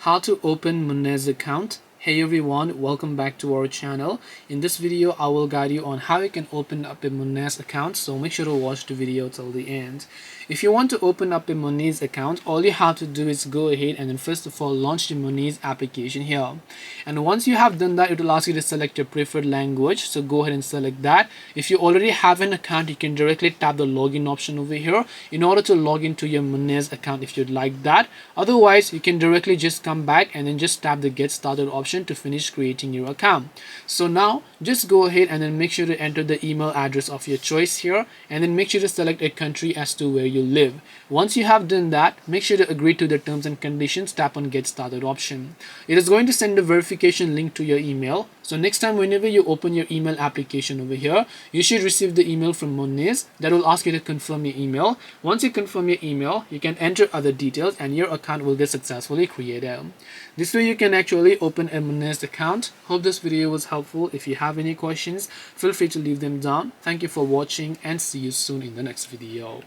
How to open Monese account. Hey everyone, welcome back to our channel. In this video I will guide you on how you can open up a Monese account, so make sure to watch the video till the end. If you want to open up a Monese account, all you have to do is go ahead and then first of all launch the Monese application here. And once you have done that, it will ask you to select your preferred language, so go ahead and select that. If you already have an account, you can directly tap the login option over here in order to log into your Monese account if you'd like that. Otherwise, you can directly just come back and then just tap the get started option to finish creating your account. So now just go ahead and then make sure to enter the email address of your choice here, and then make sure to select a country as to where you live. Once you have done that, make sure to agree to the terms and conditions. Tap on get started option. It is going to send a verification link to your email. So next time whenever you open your email application over here, you should receive the email from Monese that will ask you to confirm your email. Once you confirm your email, you can enter other details and your account will get successfully created. This way you can actually open a Monese account. Hope this video was helpful. If you have any questions, feel free to leave them down. Thank you for watching and see you soon in the next video.